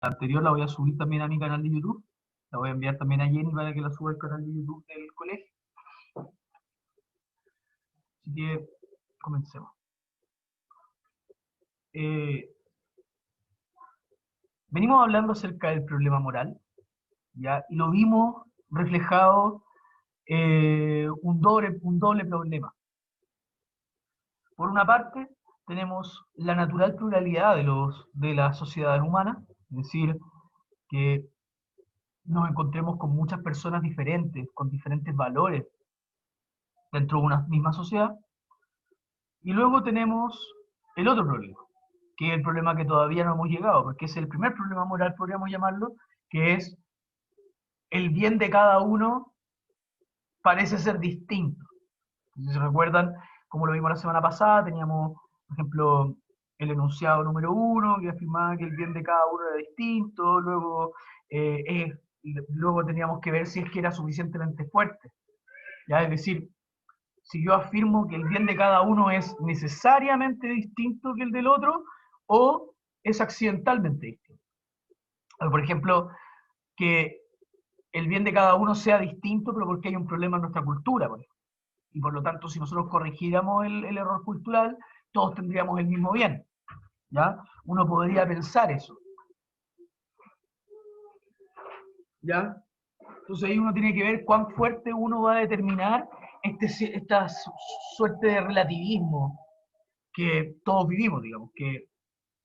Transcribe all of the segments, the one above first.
anterior la voy a subir también a mi canal de YouTube. La voy a enviar también a Jenny para que la suba al canal de YouTube del colegio. Así que comencemos. Venimos hablando acerca del problema moral, ¿ya? Y lo vimos reflejado un doble problema. Por una parte, tenemos la natural pluralidad de las sociedades humanas, es decir, que nos encontremos con muchas personas diferentes, con diferentes valores dentro de una misma sociedad. Y luego tenemos el otro problema, que es el problema que todavía no hemos llegado, porque es el primer problema moral, podríamos llamarlo, que es el bien de cada uno parece ser distinto. Si se recuerdan, como lo vimos la semana pasada, teníamos, por ejemplo, el enunciado número 1, que afirmaba que el bien de cada uno era distinto, luego teníamos que ver si es que era suficientemente fuerte. ¿Ya? Es decir, si yo afirmo que el bien de cada uno es necesariamente distinto que el del otro, o es accidentalmente distinto. Por ejemplo, que el bien de cada uno sea distinto, pero porque hay un problema en nuestra cultura, por ejemplo. Y por lo tanto, si nosotros corrigiéramos el error cultural, todos tendríamos el mismo bien. ¿Ya? Uno podría pensar eso. ¿Ya? Entonces ahí uno tiene que ver cuán fuerte uno va a determinar esta suerte de relativismo que todos vivimos, digamos, que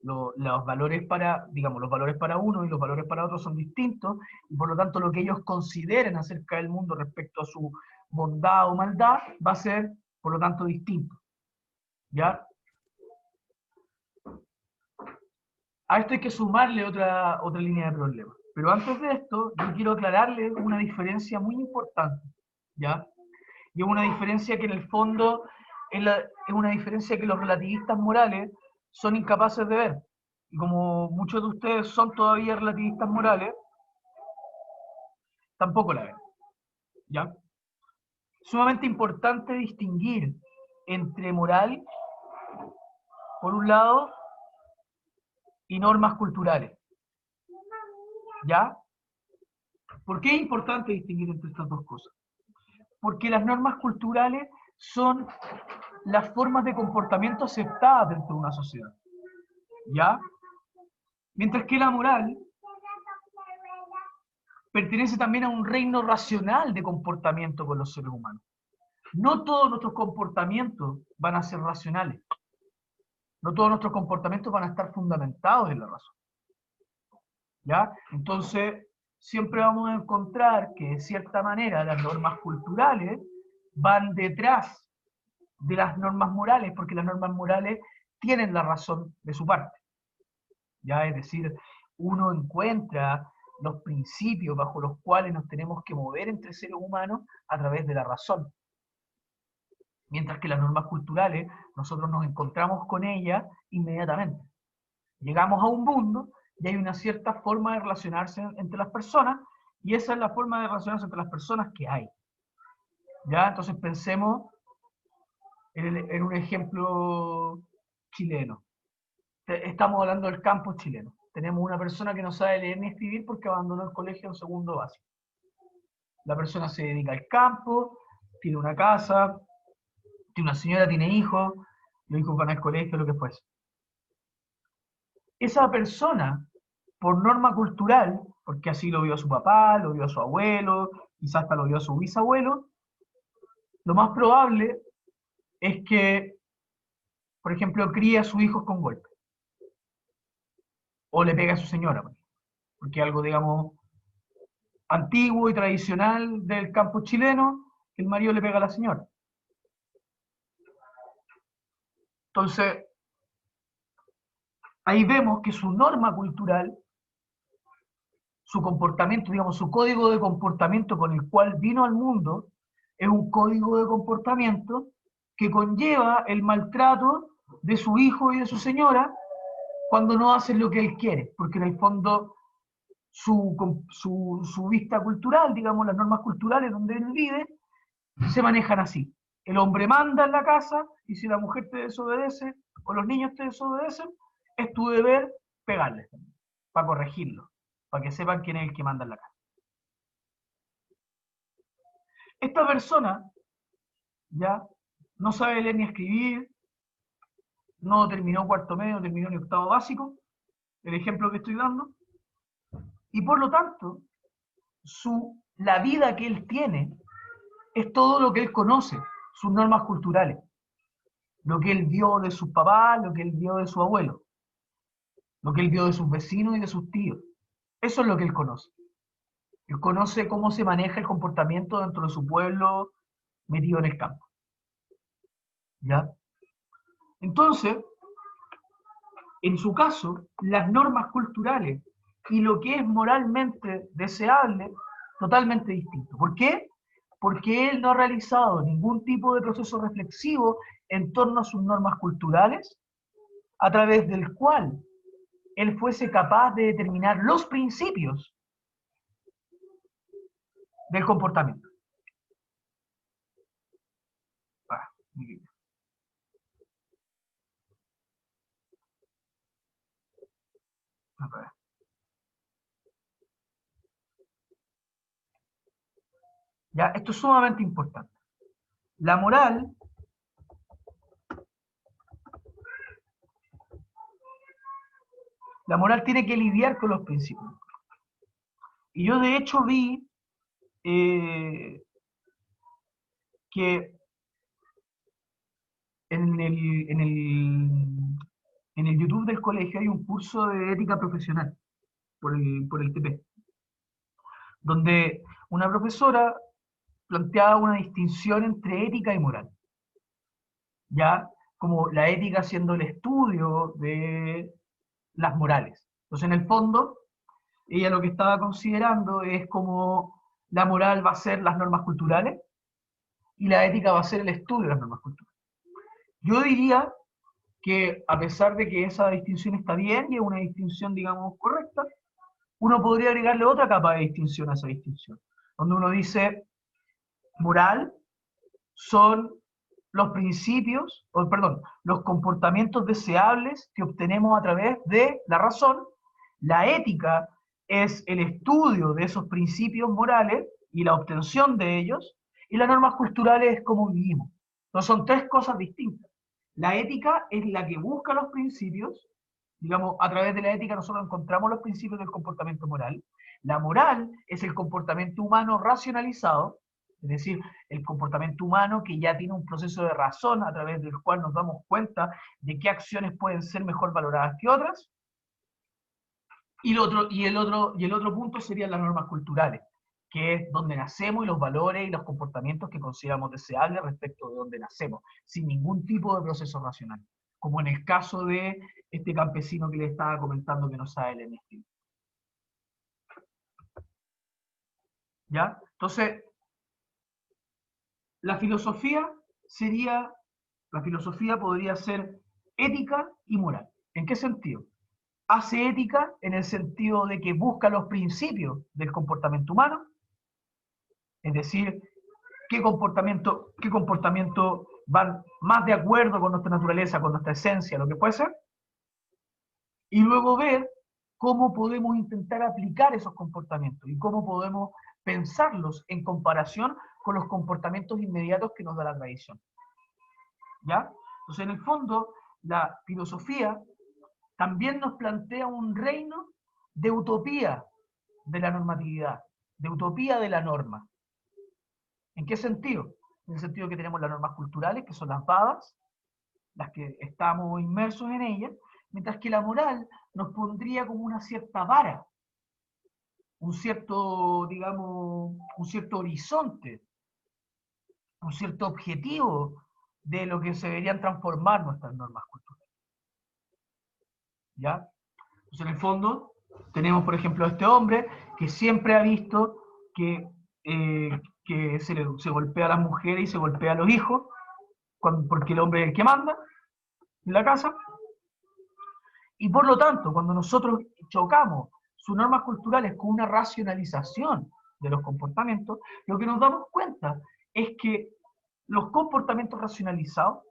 los valores los valores para uno y los valores para otro son distintos, y por lo tanto lo que ellos consideren acerca del mundo respecto a su bondad o maldad va a ser, por lo tanto, distinto. ¿Ya? A esto hay que sumarle otra línea de problemas. Pero antes de esto, yo quiero aclararle una diferencia muy importante, ¿ya? Y es una diferencia que en el fondo es una diferencia que los relativistas morales son incapaces de ver. Y como muchos de ustedes son todavía relativistas morales, tampoco la ven, ¿ya? Sumamente importante distinguir entre moral, por un lado, y normas culturales, ¿ya? ¿Por qué es importante distinguir entre estas dos cosas? Porque las normas culturales son las formas de comportamiento aceptadas dentro de una sociedad, ¿ya? Mientras que la moral pertenece también a un reino racional de comportamiento con los seres humanos. No todos nuestros comportamientos van a ser racionales. No todos nuestros comportamientos van a estar fundamentados en la razón. ¿Ya? Entonces, siempre vamos a encontrar que de cierta manera las normas culturales van detrás de las normas morales, porque las normas morales tienen la razón de su parte. ¿Ya? Es decir, uno encuentra los principios bajo los cuales nos tenemos que mover entre seres humanos a través de la razón. Mientras que las normas culturales, nosotros nos encontramos con ellas inmediatamente. Llegamos a un mundo y hay una cierta forma de relacionarse entre las personas, y esa es la forma de relacionarse entre las personas que hay. ¿Ya? Entonces pensemos en un ejemplo chileno. Estamos hablando del campo chileno. Tenemos una persona que no sabe leer ni escribir porque abandonó el colegio en segundo básico. La persona se dedica al campo, tiene una casa, tiene una señora, tiene hijos, los hijos van al colegio, lo que fuese. Esa persona, por norma cultural, porque así lo vio a su papá, lo vio a su abuelo, quizás hasta lo vio a su bisabuelo, lo más probable es que, por ejemplo, críe a sus hijos con golpe. O le pega a su señora, porque es algo, digamos, antiguo y tradicional del campo chileno, que el marido le pega a la señora. Entonces, ahí vemos que su norma cultural, su comportamiento, digamos, su código de comportamiento con el cual vino al mundo, es un código de comportamiento que conlleva el maltrato de su hijo y de su señora cuando no hacen lo que él quiere, porque en el fondo su vista cultural, digamos, las normas culturales donde él vive, se manejan así. El hombre manda en la casa y si la mujer te desobedece o los niños te desobedecen, es tu deber pegarles. para corregirlo, para que sepan quién es el que manda en la casa. Esta persona ya no sabe leer ni escribir, no terminó cuarto medio, no terminó ni octavo básico, el ejemplo que estoy dando, y por lo tanto, la vida que él tiene es todo lo que él conoce, sus normas culturales, lo que él vio de sus papás, lo que él vio de su abuelo, lo que él vio de sus vecinos y de sus tíos. Eso es lo que él conoce. Él conoce cómo se maneja el comportamiento dentro de su pueblo metido en el campo. ¿Ya? Entonces, en su caso, las normas culturales y lo que es moralmente deseable, totalmente distinto. ¿Por qué? Porque él no ha realizado ningún tipo de proceso reflexivo en torno a sus normas culturales, a través del cual él fuese capaz de determinar los principios del comportamiento. ¿Ya? Esto es sumamente importante. La moral tiene que lidiar con los principios. Y yo de hecho vi que en el YouTube del colegio hay un curso de ética profesional por el TP, donde una profesora planteaba una distinción entre ética y moral. Ya como la ética siendo el estudio de las morales. Entonces, en el fondo, ella lo que estaba considerando es como la moral va a ser las normas culturales y la ética va a ser el estudio de las normas culturales. Yo diría que a pesar de que esa distinción está bien y es una distinción, digamos, correcta, uno podría agregarle otra capa de distinción a esa distinción, donde uno dice moral son los principios, o perdón, los comportamientos deseables que obtenemos a través de la razón. La ética es el estudio de esos principios morales y la obtención de ellos, y las normas culturales es cómo vivimos. Entonces son tres cosas distintas. La ética es la que busca los principios, digamos, a través de la ética nosotros encontramos los principios del comportamiento moral. La moral es el comportamiento humano racionalizado, es decir, el comportamiento humano que ya tiene un proceso de razón a través del cual nos damos cuenta de qué acciones pueden ser mejor valoradas que otras. Y el otro punto serían las normas culturales, que es donde nacemos y los valores y los comportamientos que consideramos deseables respecto de donde nacemos, sin ningún tipo de proceso racional. Como en el caso de este campesino que le estaba comentando que no sabe leer ni escribir. ¿Ya? Entonces, la filosofía podría ser ética y moral. ¿En qué sentido? Hace ética en el sentido de que busca los principios del comportamiento humano, es decir, qué comportamiento van más de acuerdo con nuestra naturaleza, con nuestra esencia, lo que puede ser, y luego ver cómo podemos intentar aplicar esos comportamientos y cómo podemos pensarlos en comparación con los comportamientos inmediatos que nos da la tradición. ¿Ya? Entonces, en el fondo, la filosofía también nos plantea un reino de utopía de la normatividad, de utopía de la norma. ¿En qué sentido? En el sentido que tenemos las normas culturales, que son las badas, las que estamos inmersos en ellas, mientras que la moral nos pondría como una cierta vara, un cierto, digamos, un cierto horizonte, un cierto objetivo de lo que se deberían transformar nuestras normas culturales. ¿Ya? Entonces, en el fondo, tenemos, por ejemplo, a este hombre que siempre ha visto que se golpea a las mujeres y se golpea a los hijos, porque el hombre es el que manda en la casa, y por lo tanto, cuando nosotros chocamos sus normas culturales con una racionalización de los comportamientos, lo que nos damos cuenta es que los comportamientos racionalizados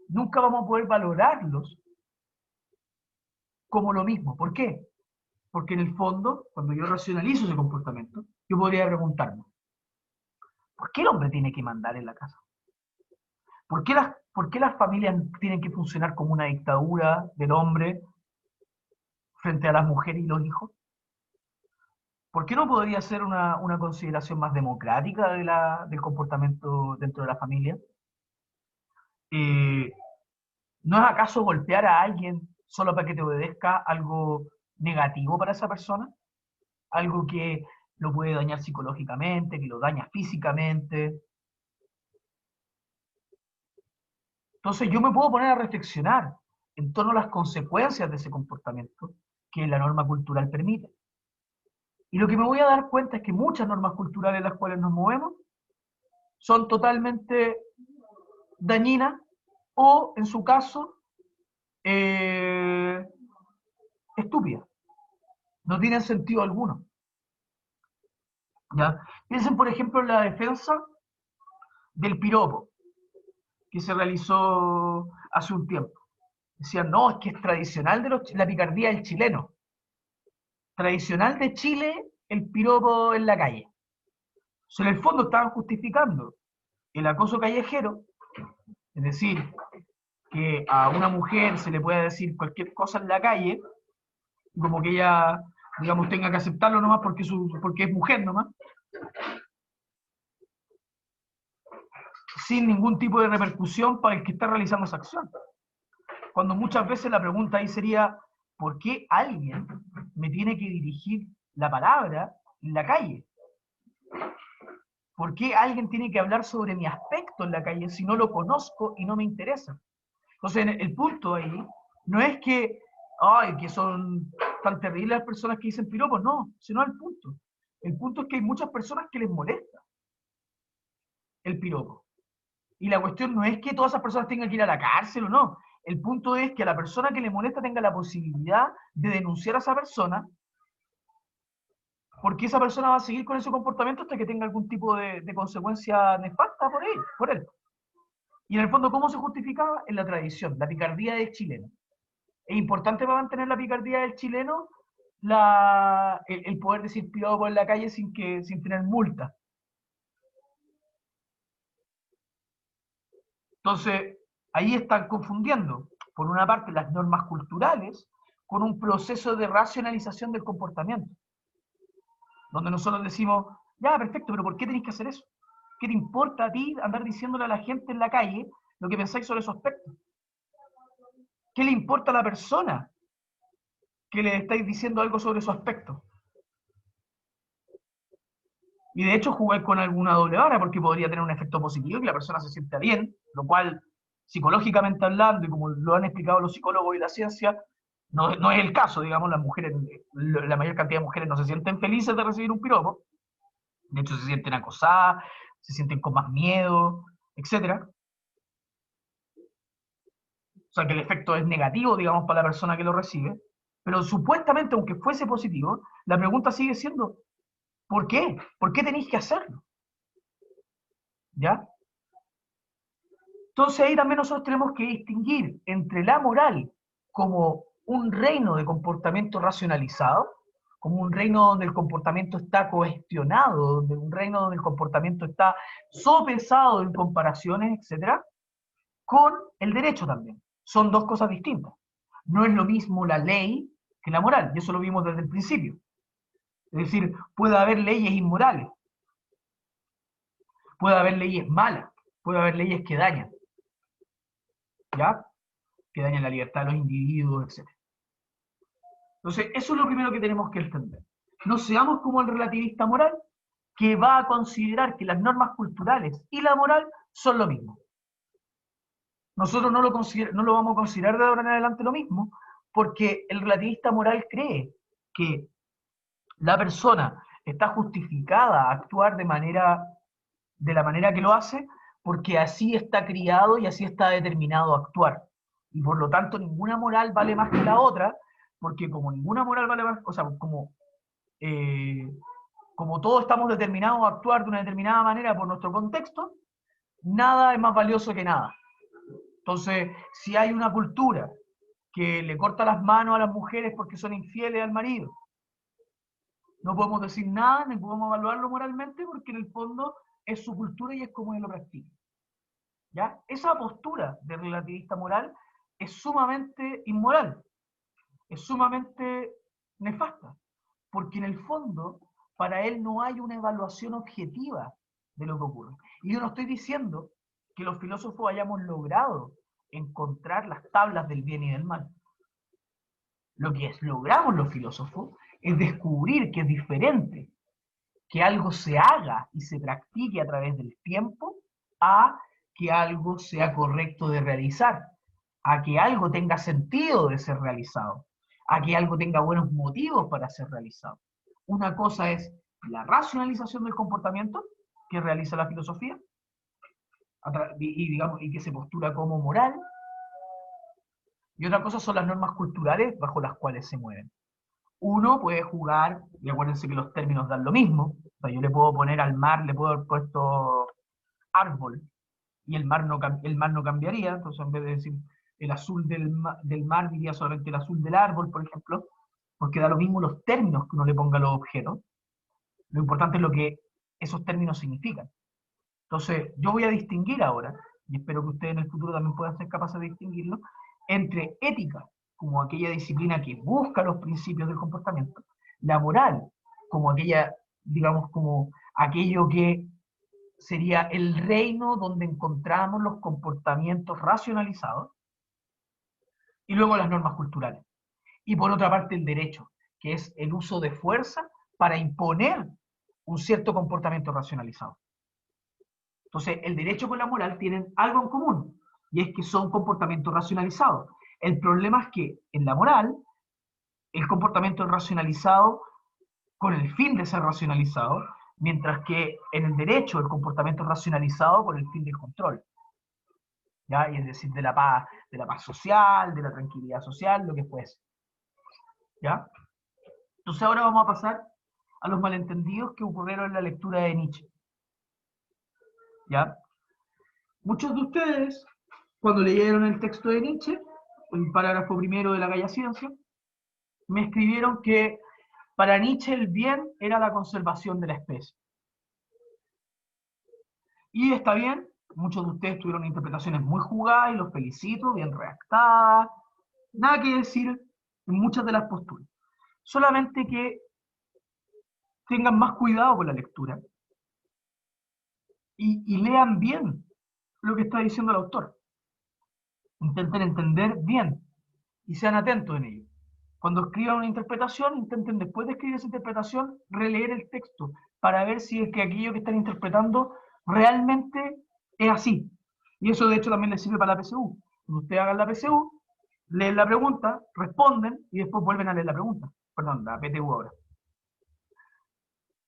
nunca vamos a poder valorarlos como lo mismo. ¿Por qué? Porque en el fondo, cuando yo racionalizo ese comportamiento, yo podría preguntarme, ¿por qué el hombre tiene que mandar en la casa? ¿Por qué las familias tienen que funcionar como una dictadura del hombre frente a las mujeres y los hijos? ¿Por qué no podría ser una consideración más democrática del comportamiento dentro de la familia? Eh, ¿No es acaso golpear a alguien solo para que te obedezca algo negativo para esa persona? Algo que lo puede dañar psicológicamente, que lo daña físicamente. Entonces yo me puedo poner a reflexionar en torno a las consecuencias de ese comportamiento que la norma cultural permite. Y lo que me voy a dar cuenta es que muchas normas culturales en las cuales nos movemos son totalmente dañinas o, en su caso, eh, estúpidas. No tienen sentido alguno. ¿Ya? Piensen, por ejemplo, en la defensa del piropo que se realizó hace un tiempo. Decían, no, es que es tradicional de la picardía del chileno. Tradicional de Chile el piropo en la calle. O sea, en el fondo estaban justificando el acoso callejero, es decir, que a una mujer se le pueda decir cualquier cosa en la calle, como que ella, digamos, tenga que aceptarlo nomás porque es mujer nomás, sin ningún tipo de repercusión para el que está realizando esa acción. Cuando muchas veces la pregunta ahí sería, ¿por qué alguien me tiene que dirigir la palabra en la calle? ¿Por qué alguien tiene que hablar sobre mi aspecto en la calle si no lo conozco y no me interesa? Entonces, el punto ahí no es que, ay, que son tan terribles las personas que dicen piropos, no, sino el punto. El punto es que hay muchas personas que les molesta el piropo. Y la cuestión no es que todas esas personas tengan que ir a la cárcel o no. El punto es que a la persona que le molesta tenga la posibilidad de denunciar a esa persona, porque esa persona va a seguir con ese comportamiento hasta que tenga algún tipo de consecuencia nefasta por él. Y en el fondo, ¿cómo se justificaba? En la tradición, la picardía del chileno. Es importante para mantener la picardía del chileno el poder decir piropo en la calle sin tener multa. Entonces, ahí están confundiendo, por una parte, las normas culturales con un proceso de racionalización del comportamiento, donde nosotros decimos, ya, perfecto, pero ¿por qué tenéis que hacer eso? ¿Qué te importa a ti andar diciéndole a la gente en la calle lo que pensáis sobre su aspecto? ¿Qué le importa a la persona que le estáis diciendo algo sobre su aspecto? Y de hecho jugar con alguna doble vara, porque podría tener un efecto positivo y que la persona se sienta bien, lo cual, psicológicamente hablando, y como lo han explicado los psicólogos y la ciencia, no es el caso, digamos, las mujeres, la mayor cantidad de mujeres no se sienten felices de recibir un piropo, de hecho se sienten acosadas, se sienten con más miedo, etcétera. O sea que el efecto es negativo, digamos, para la persona que lo recibe, pero supuestamente, aunque fuese positivo, la pregunta sigue siendo, ¿por qué? ¿Por qué tenéis que hacerlo? ¿Ya? Entonces ahí también nosotros tenemos que distinguir entre la moral como un reino de comportamiento racionalizado, como un reino donde el comportamiento está cuestionado, donde un reino donde el comportamiento está sopesado en comparaciones, etcétera, con el derecho también. Son dos cosas distintas. No es lo mismo la ley que la moral, y eso lo vimos desde el principio. Es decir, puede haber leyes inmorales, puede haber leyes malas, puede haber leyes que dañan, ¿ya? Que dañan la libertad de los individuos, etc. Entonces, eso es lo primero que tenemos que entender. No seamos como el relativista moral, que va a considerar que las normas culturales y la moral son lo mismo. Nosotros no lo vamos a considerar de ahora en adelante lo mismo, porque el relativista moral cree que la persona está justificada a actuar de la manera que lo hace, porque así está criado y así está determinado a actuar. Y por lo tanto, ninguna moral vale más que la otra, porque como ninguna moral vale más, o sea, eh, como todos estamos determinados a actuar de una determinada manera por nuestro contexto, nada es más valioso que nada. Entonces, si hay una cultura que le corta las manos a las mujeres porque son infieles al marido, No podemos decir nada, ni podemos evaluarlo moralmente, porque en el fondo es su cultura y es como él lo practica. ¿Ya? Esa postura de relativista moral es sumamente inmoral, es sumamente nefasta, porque en el fondo para él no hay una evaluación objetiva de lo que ocurre. Y yo no estoy diciendo que los filósofos hayamos logrado encontrar las tablas del bien y del mal. Lo que logramos los filósofos es descubrir que es diferente que algo se haga y se practique a través del tiempo a que algo sea correcto de realizar, a que algo tenga sentido de ser realizado, a que algo tenga buenos motivos para ser realizado. Una cosa es la racionalización del comportamiento que realiza la filosofía digamos, y que se postula como moral, y otra cosa son las normas culturales bajo las cuales se mueven. Uno puede jugar, y acuérdense que los términos dan lo mismo, o sea, yo le puedo poner al mar, le puedo haber puesto árbol, y el mar no cambiaría, entonces en vez de decir el azul del mar, diría solamente el azul del árbol, por ejemplo, porque da lo mismo los términos que uno le ponga a los objetos, lo importante es lo que esos términos significan. Entonces, yo voy a distinguir ahora, y espero que ustedes en el futuro también puedan ser capaces de distinguirlo, entre ética, como aquella disciplina que busca los principios del comportamiento, la moral, como aquella, digamos, como aquello que sería el reino donde encontramos los comportamientos racionalizados, y luego las normas culturales. Y por otra parte el derecho, que es el uso de fuerza para imponer un cierto comportamiento racionalizado. Entonces, el derecho con la moral tienen algo en común, y es que son comportamientos racionalizados. El problema es que en la moral, el comportamiento es racionalizado con el fin de ser racionalizado, mientras que en el derecho el comportamiento es racionalizado con el fin del control. ¿Ya? Y es decir, de la paz social, de la tranquilidad social, lo que fuese. ¿Ya? Entonces ahora vamos a pasar a los malentendidos que ocurrieron en la lectura de Nietzsche. ¿Ya? Muchos de ustedes, cuando leyeron el texto de Nietzsche, el parágrafo primero de la Gaia Ciencia, me escribieron que para Nietzsche el bien era la conservación de la especie. Y está bien, muchos de ustedes tuvieron interpretaciones muy jugadas y los felicito, bien redactadas, nada que decir en muchas de las posturas. Solamente que tengan más cuidado con la lectura y lean bien lo que está diciendo el autor. Intenten entender bien y sean atentos en ello. Cuando escriban una interpretación, intenten después de escribir esa interpretación releer el texto para ver si es que aquello que están interpretando realmente es así. Y eso de hecho también les sirve para la PSU. Cuando ustedes hagan la PSU, leen la pregunta, responden y después vuelven a leer la pregunta. Perdón, la PTU ahora.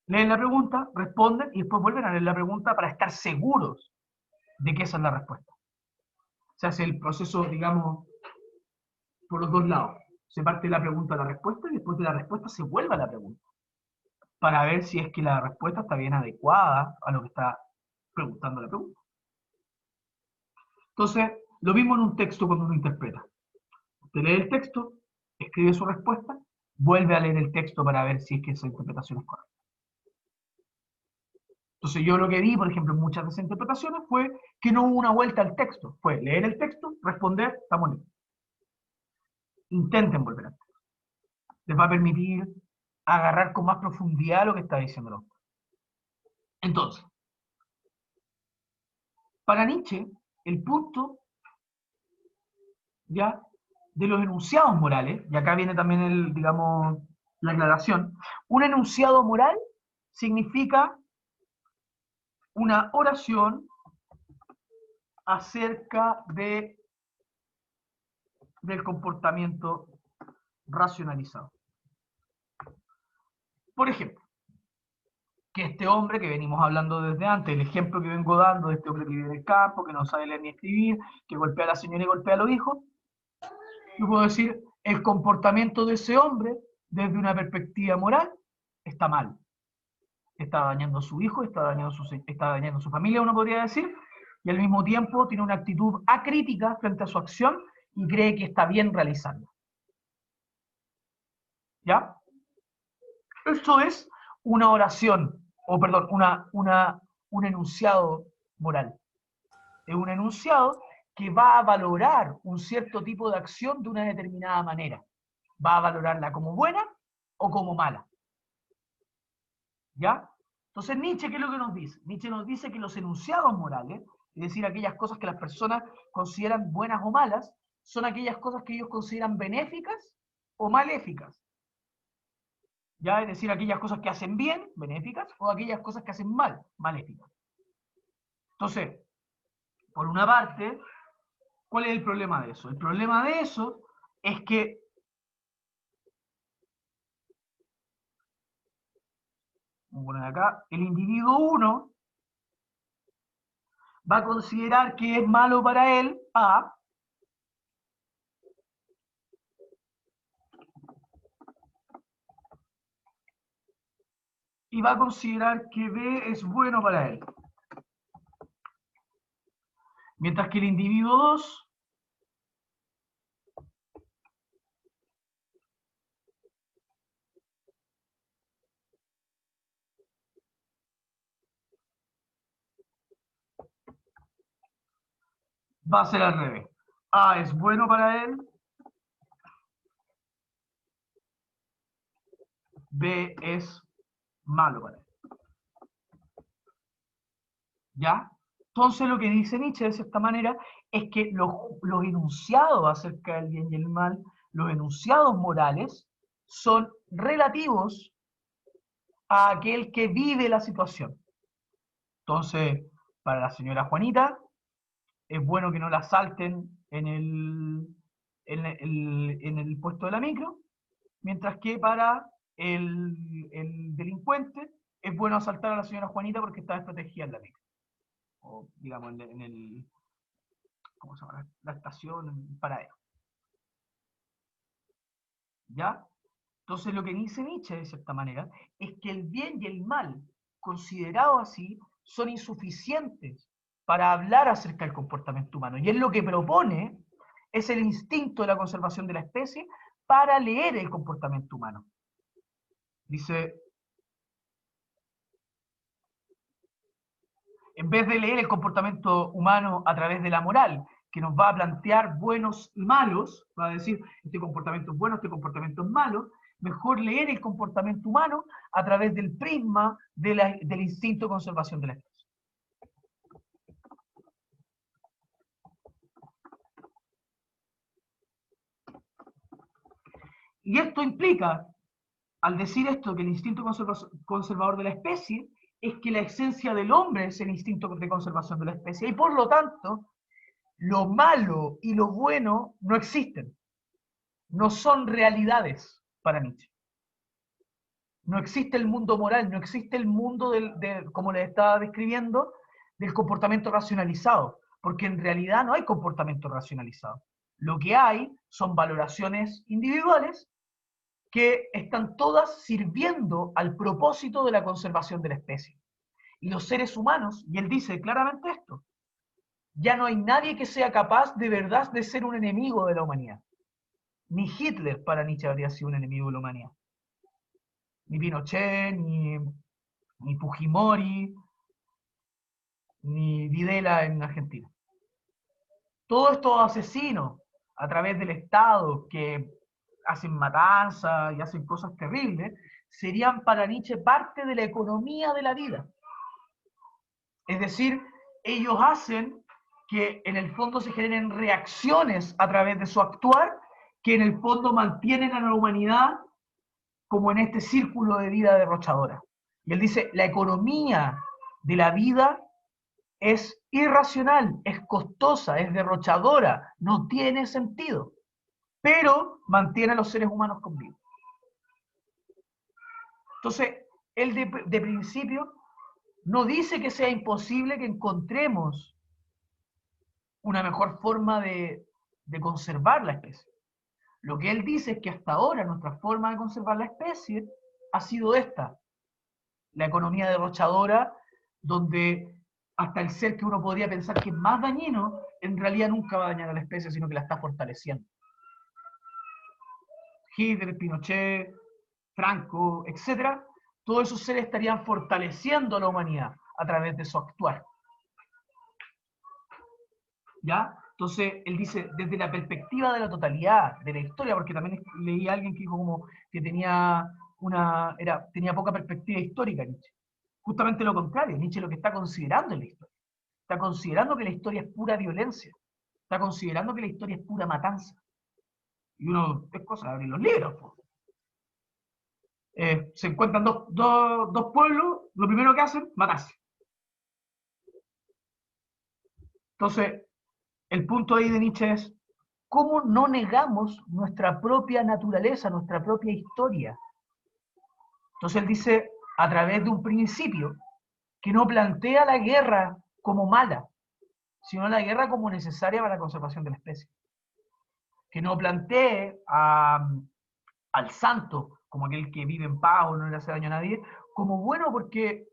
Leen la pregunta, responden y después vuelven a leer la pregunta para estar seguros de que esa es la respuesta. Se hace el proceso, digamos, por los dos lados. Se parte de la pregunta a la respuesta y después de la respuesta se vuelve a la pregunta. Para ver si es que la respuesta está bien adecuada a lo que está preguntando la pregunta. Entonces, lo mismo en un texto cuando uno interpreta. Usted lee el texto, escribe su respuesta, vuelve a leer el texto para ver si es que esa interpretación es correcta. Entonces yo lo que vi, por ejemplo, en muchas de esas interpretaciones fue que no hubo una vuelta al texto. Fue leer el texto, responder, estamos listos. Intenten volver al texto. Les va a permitir agarrar con más profundidad lo que está diciendo el autor. Entonces, para Nietzsche, el punto ya de los enunciados morales, y acá viene también digamos, la aclaración, un enunciado moral significa una oración acerca del comportamiento racionalizado. Por ejemplo, que este hombre que venimos hablando desde antes, el ejemplo que vengo dando de este hombre que vive en el campo, que no sabe leer ni escribir, que golpea a la señora y golpea a los hijos, yo puedo decir, el comportamiento de ese hombre, desde una perspectiva moral, está mal. Está dañando a su hijo, está dañando a su familia, uno podría decir, y al mismo tiempo tiene una actitud acrítica frente a su acción y cree que está bien realizarla. ¿Ya? Esto es una oración, o perdón, un enunciado moral. Es un enunciado que va a valorar un cierto tipo de acción de una determinada manera. Va a valorarla como buena o como mala. ¿Ya? Entonces Nietzsche, ¿qué es lo que nos dice? Nietzsche nos dice que los enunciados morales, es decir, aquellas cosas que las personas consideran buenas o malas, son aquellas cosas que ellos consideran benéficas o maléficas. ¿Ya? Es decir, aquellas cosas que hacen bien, benéficas, o aquellas cosas que hacen mal, maléficas. Entonces, por una parte, ¿cuál es el problema de eso? El problema de eso es que vamos a poner acá, el individuo 1 va a considerar que es malo para él A, y va a considerar que B es bueno para él. Mientras que el individuo 2 va a ser al revés. A es bueno para él, B es malo para él. ¿Ya? Entonces lo que dice Nietzsche de cierta manera es que los enunciados acerca del bien y el mal, los enunciados morales, son relativos a aquel que vive la situación. Entonces, para la señora Juanita, es bueno que no la asalten en el puesto de la micro, mientras que para el delincuente es bueno asaltar a la señora Juanita porque está desprotegida en la micro. O, digamos, ¿cómo se llama? La estación, el paradero. ¿Ya? Entonces lo que dice Nietzsche, de cierta manera, es que el bien y el mal, considerados así, son insuficientes para hablar acerca del comportamiento humano. Y él lo que propone es el instinto de la conservación de la especie para leer el comportamiento humano. Dice, en vez de leer el comportamiento humano a través de la moral, que nos va a plantear buenos y malos, va a decir, este comportamiento es bueno, este comportamiento es malo, mejor leer el comportamiento humano a través del prisma del instinto de conservación de la especie. Y esto implica, al decir esto, que el instinto conservador de la especie es que la esencia del hombre es el instinto de conservación de la especie, y por lo tanto, lo malo y lo bueno no existen, no son realidades para Nietzsche. No existe el mundo moral, no existe el mundo como les estaba describiendo, del comportamiento racionalizado, porque en realidad no hay comportamiento racionalizado. Lo que hay son valoraciones individuales que están todas sirviendo al propósito de la conservación de la especie. Y los seres humanos, y él dice claramente esto, ya no hay nadie que sea capaz de verdad de ser un enemigo de la humanidad. Ni Hitler para Nietzsche habría sido un enemigo de la humanidad. Ni Pinochet, ni Fujimori, ni Videla en Argentina. Todos estos asesinos a través del Estado que hacen matanzas y hacen cosas terribles, serían para Nietzsche parte de la economía de la vida. Es decir, ellos hacen que en el fondo se generen reacciones a través de su actuar que en el fondo mantienen a la humanidad como en este círculo de vida derrochadora. Y él dice, la economía de la vida es irracional, es costosa, es derrochadora, no tiene sentido, pero mantiene a los seres humanos con vida. Entonces, él de principio no dice que sea imposible que encontremos una mejor forma de conservar la especie. Lo que él dice es que hasta ahora nuestra forma de conservar la especie ha sido esta, la economía derrochadora, donde hasta el ser que uno podría pensar que es más dañino, en realidad nunca va a dañar a la especie, sino que la está fortaleciendo. Hitler, Pinochet, Franco, etc. todos esos seres estarían fortaleciendo a la humanidad a través de su actuar. ¿Ya? Entonces, él dice, desde la perspectiva de la totalidad, de la historia, porque también leí a alguien que dijo como que tenía poca perspectiva histórica, Nietzsche. Justamente lo contrario, Nietzsche lo que está considerando es la historia. Está considerando que la historia es pura violencia. Está considerando que la historia es pura matanza. Y uno, es cosa de abrir los libros, pues. Se encuentran dos pueblos, lo primero que hacen, matarse. Entonces, el punto ahí de Nietzsche es, ¿cómo no negamos nuestra propia naturaleza, nuestra propia historia? Entonces él dice, a través de un principio, que no plantea la guerra como mala, sino la guerra como necesaria para la conservación de la especie. Que no plantee al santo, como aquel que vive en paz o no le hace daño a nadie, como bueno porque,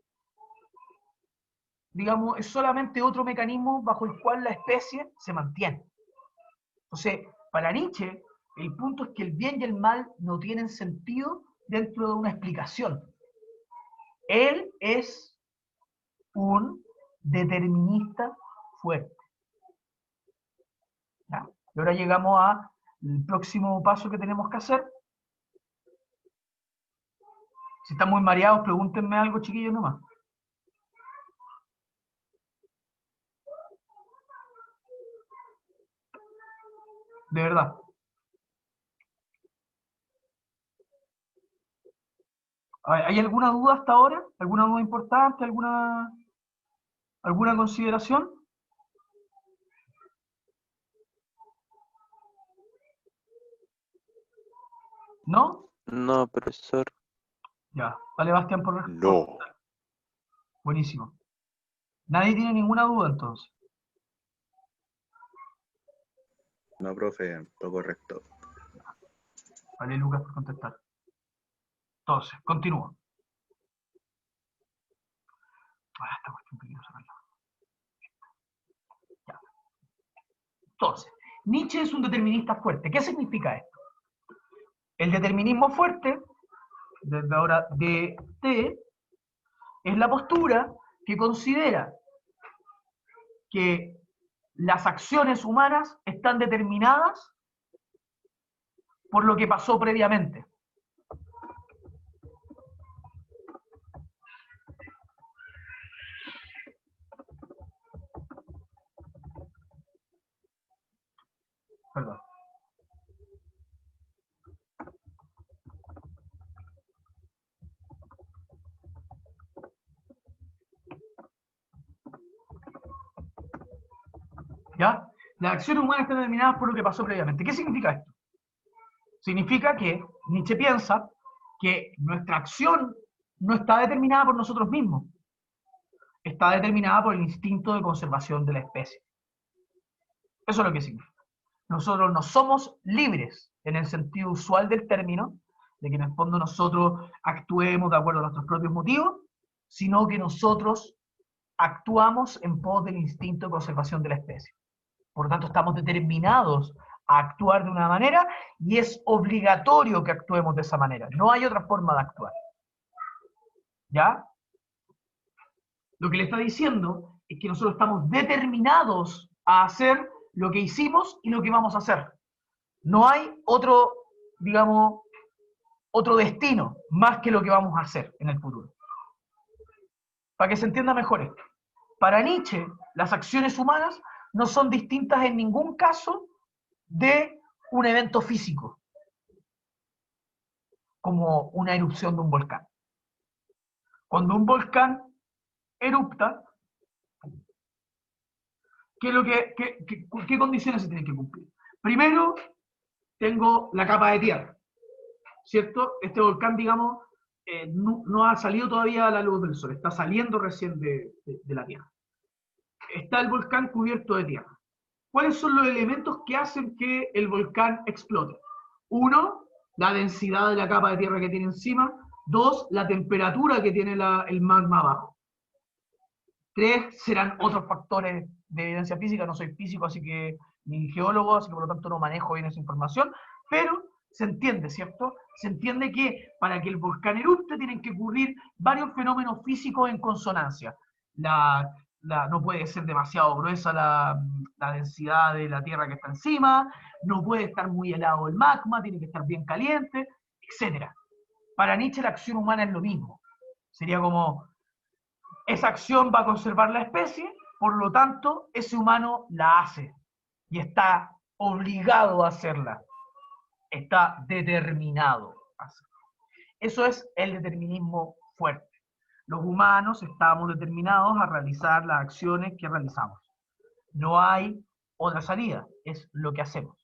digamos, es solamente otro mecanismo bajo el cual la especie se mantiene. Entonces, para Nietzsche, el punto es que el bien y el mal no tienen sentido dentro de una explicación. Él es un determinista fuerte. ¿Ya? Y ahora llegamos al próximo paso que tenemos que hacer. Si están muy mareados, pregúntenme algo, chiquillos, nomás. De verdad. ¿Hay alguna duda hasta ahora? ¿Alguna duda importante? ¿Alguna consideración? ¿No? No, profesor. Ya. Vale, Bastián, por responder. No. Buenísimo. ¿Nadie tiene ninguna duda entonces? No, profe, todo correcto. Vale, Lucas, por contestar. Entonces, continúo. Esta cuestión que quiero sacarla. Ya. Entonces, Nietzsche es un determinista fuerte. ¿Qué significa esto? El determinismo fuerte, desde ahora DT, es la postura que considera que las acciones humanas están determinadas por lo que pasó previamente. Perdón. ¿Ya? Las acciones humanas están determinadas por lo que pasó previamente. ¿Qué significa esto? Significa que Nietzsche piensa que nuestra acción no está determinada por nosotros mismos, está determinada por el instinto de conservación de la especie. Eso es lo que significa. Nosotros no somos libres en el sentido usual del término, de que en el fondo nosotros actuemos de acuerdo a nuestros propios motivos, sino que nosotros actuamos en pos del instinto de conservación de la especie. Por lo tanto, estamos determinados a actuar de una manera y es obligatorio que actuemos de esa manera. No hay otra forma de actuar. ¿Ya? Lo que le está diciendo es que nosotros estamos determinados a hacer lo que hicimos y lo que vamos a hacer. No hay otro, digamos, otro destino más que lo que vamos a hacer en el futuro. Para que se entienda mejor esto. Para Nietzsche, las acciones humanas no son distintas en ningún caso de un evento físico, como una erupción de un volcán. Cuando un volcán erupta, ¿qué condiciones se tienen que cumplir? Primero, tengo la capa de tierra, ¿cierto? Este volcán, digamos, no ha salido todavía a la luz del sol, está saliendo recién de la tierra. Está el volcán cubierto de tierra. ¿Cuáles son los elementos que hacen que el volcán explote? Uno, la densidad de la capa de tierra que tiene encima. Dos, la temperatura que tiene el magma abajo. Tres, serán otros factores de evidencia física. No soy físico, así que ni geólogo, así que por lo tanto no manejo bien esa información. Pero Se entiende, ¿cierto? Se entiende que para que el volcán erupte tienen que ocurrir varios fenómenos físicos en consonancia. No puede ser demasiado gruesa la densidad de la tierra que está encima, no puede estar muy helado el magma, tiene que estar bien caliente, etc. Para Nietzsche la acción humana es lo mismo. Sería como, esa acción va a conservar la especie, por lo tanto, ese humano la hace y está obligado a hacerla. Está determinado a hacerla. Eso es el determinismo fuerte. Los humanos estamos determinados a realizar las acciones que realizamos. No hay otra salida, es lo que hacemos.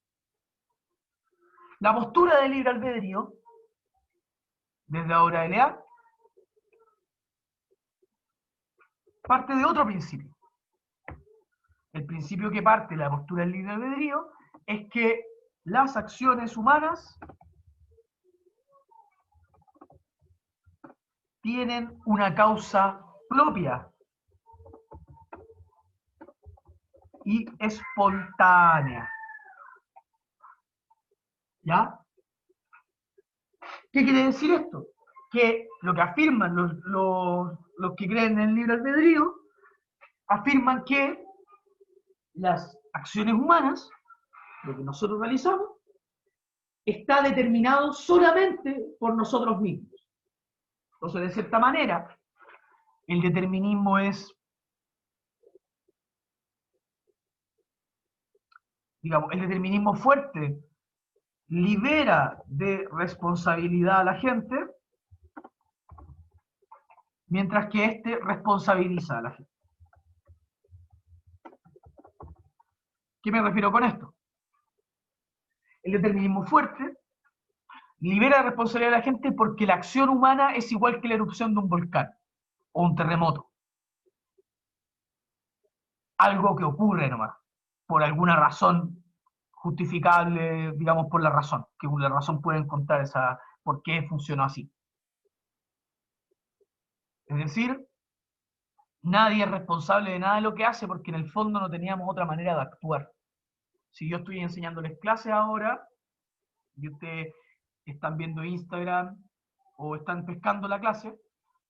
La postura del libre albedrío, desde la obra de Lear, parte de otro principio. El principio que parte de la postura del libre albedrío es que las acciones humanas tienen una causa propia y espontánea. ¿Ya? ¿Qué quiere decir esto? Que lo que afirman los que creen en el libre albedrío, afirman que las acciones humanas, lo que nosotros realizamos, está determinado solamente por nosotros mismos. Entonces, de cierta manera, el determinismo es, digamos, el determinismo fuerte libera de responsabilidad a la gente, mientras que éste responsabiliza a la gente. ¿Qué me refiero con esto? El determinismo fuerte libera de responsabilidad a la gente porque la acción humana es igual que la erupción de un volcán o un terremoto. Algo que ocurre nomás, por alguna razón justificable, digamos, por la razón, que la razón puede encontrar esa, por qué funcionó así. Es decir, nadie es responsable de nada de lo que hace porque en el fondo no teníamos otra manera de actuar. Si yo estoy enseñándoles clases ahora y ustedes están viendo Instagram o están pescando la clase,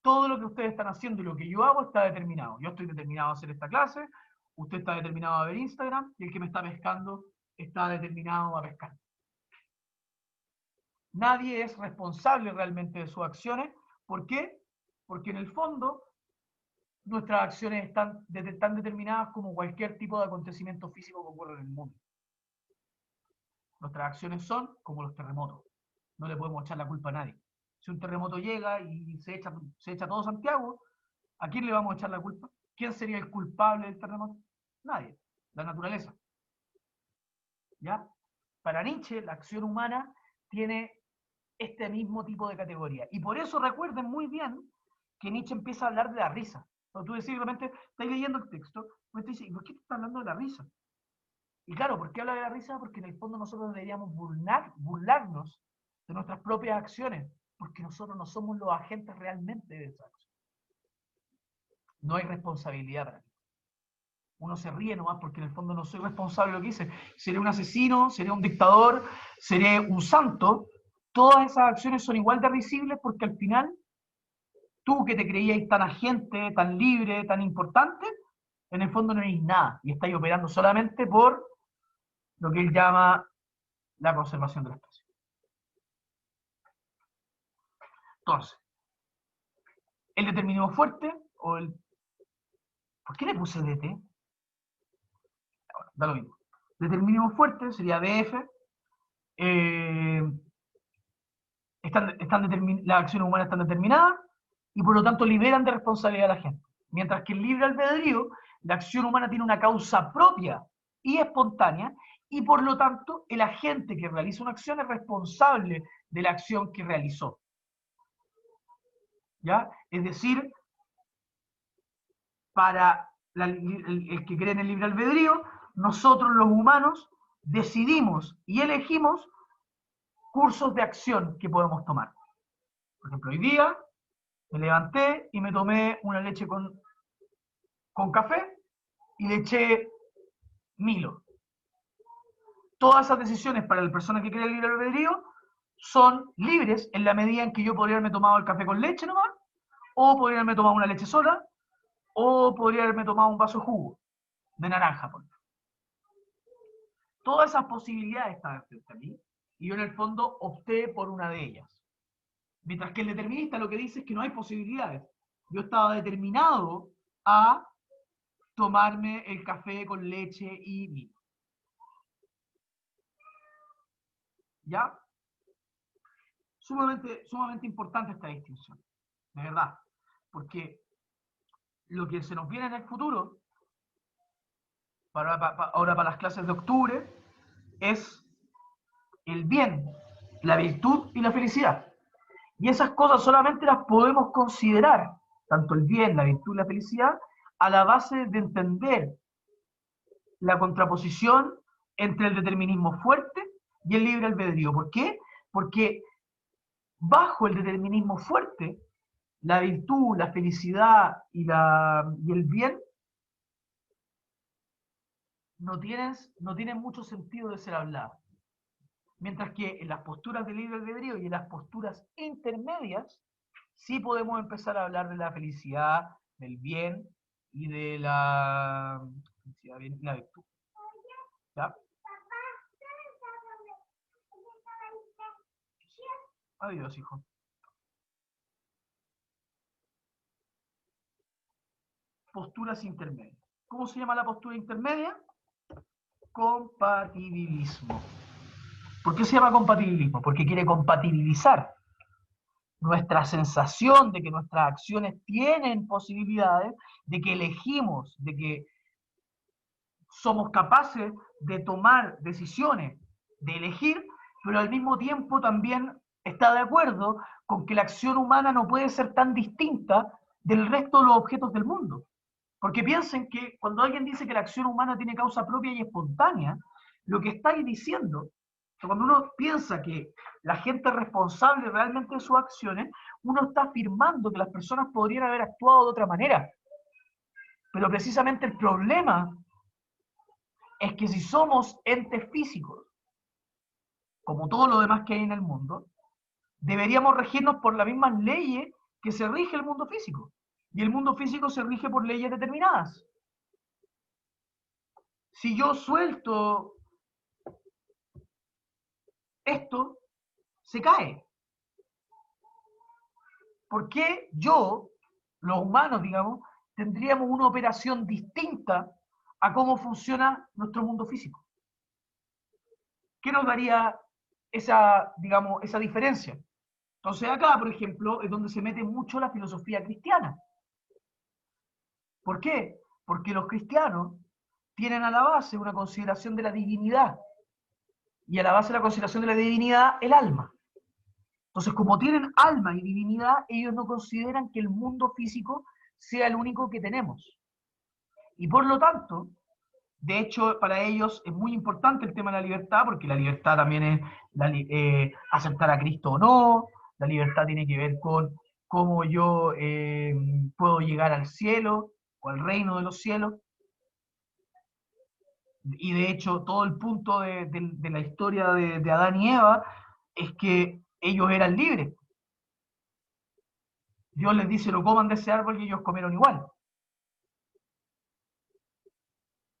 todo lo que ustedes están haciendo y lo que yo hago está determinado. Yo estoy determinado a hacer esta clase, usted está determinado a ver Instagram y el que me está pescando está determinado a pescar. Nadie es responsable realmente de sus acciones. ¿Por qué? Porque en el fondo nuestras acciones están determinadas como cualquier tipo de acontecimiento físico que ocurre en el mundo. Nuestras acciones son como los terremotos. No le podemos echar la culpa a nadie. Si un terremoto llega y se echa todo Santiago, ¿a quién le vamos a echar la culpa? ¿Quién sería el culpable del terremoto? Nadie. La naturaleza. ¿Ya? Para Nietzsche, la acción humana tiene este mismo tipo de categoría. Y por eso recuerden muy bien que Nietzsche empieza a hablar de la risa. Cuando tú decís, realmente, estás leyendo el texto, y te dices, ¿por qué te estás hablando de la risa? Y claro, ¿por qué habla de la risa? Porque en el fondo nosotros deberíamos burlarnos de nuestras propias acciones, porque nosotros no somos los agentes realmente de esas acciones. No hay responsabilidad para mí. Uno se ríe nomás porque en el fondo no soy responsable de lo que hice. Seré un asesino, seré un dictador, seré un santo. Todas esas acciones son igual de risibles porque al final, tú que te creías tan agente, tan libre, tan importante, en el fondo no eres nada y estáis operando solamente por lo que él llama la conservación de la especie. Entonces, el determinismo fuerte o el... ¿Por qué le puse DT? Bueno, da lo mismo. Determinismo fuerte sería DF. Las acciones humanas están determinadas y por lo tanto liberan de responsabilidad a la gente. Mientras que el libre albedrío, la acción humana tiene una causa propia y espontánea y por lo tanto el agente que realiza una acción es responsable de la acción que realizó. ¿Ya? Es decir, para el que cree en el libre albedrío, nosotros los humanos decidimos y elegimos cursos de acción que podemos tomar. Por ejemplo, hoy día me levanté y me tomé una leche con café y le eché Milo. Todas esas decisiones para la persona que cree en el libre albedrío son libres en la medida en que yo podría haberme tomado el café con leche nomás, o podría haberme tomado una leche sola, o podría haberme tomado un vaso de jugo de naranja, por ejemplo. Todas esas posibilidades estaban frente a mí, y yo en el fondo opté por una de ellas. Mientras que el determinista lo que dice es que no hay posibilidades. Yo estaba determinado a tomarme el café con leche y vino. ¿Ya? Sumamente importante esta distinción, de verdad, porque lo que se nos viene en el futuro, ahora para las clases de octubre, es el bien, la virtud y la felicidad. Y esas cosas solamente las podemos considerar, tanto el bien, la virtud y la felicidad, a la base de entender la contraposición entre el determinismo fuerte y el libre albedrío. ¿Por qué? Porque bajo el determinismo fuerte, la virtud, la felicidad y el bien no tienen mucho sentido de ser habladas. Mientras que en las posturas de libre albedrío y en las posturas intermedias, sí podemos empezar a hablar de la felicidad, del bien y de la virtud. ¿Ya? Adiós, hijo. Posturas intermedias. ¿Cómo se llama la postura intermedia? Compatibilismo. ¿Por qué se llama compatibilismo? Porque quiere compatibilizar nuestra sensación de que nuestras acciones tienen posibilidades, de que elegimos, de que somos capaces de tomar decisiones, de elegir, pero al mismo tiempo también está de acuerdo con que la acción humana no puede ser tan distinta del resto de los objetos del mundo. Porque piensen que cuando alguien dice que la acción humana tiene causa propia y espontánea, lo que está ahí diciendo, cuando uno piensa que la gente es responsable realmente de sus acciones, uno está afirmando que las personas podrían haber actuado de otra manera. Pero precisamente el problema es que si somos entes físicos, como todo lo demás que hay en el mundo, deberíamos regirnos por las mismas leyes que se rige el mundo físico. Y el mundo físico se rige por leyes determinadas. Si yo suelto esto, se cae. ¿Por qué yo, los humanos, digamos, tendríamos una operación distinta a cómo funciona nuestro mundo físico? ¿Qué nos daría esa diferencia? Entonces acá, por ejemplo, es donde se mete mucho la filosofía cristiana. ¿Por qué? Porque los cristianos tienen a la base una consideración de la divinidad, y a la base de la consideración de la divinidad, el alma. Entonces, como tienen alma y divinidad, ellos no consideran que el mundo físico sea el único que tenemos. Y por lo tanto, de hecho, para ellos es muy importante el tema de la libertad, porque la libertad también es aceptar a Cristo o no, la libertad tiene que ver con cómo yo puedo llegar al cielo o al reino de los cielos. Y de hecho, todo el punto de la historia de Adán y Eva es que ellos eran libres. Dios les dice, no coman de ese árbol, y ellos comieron igual.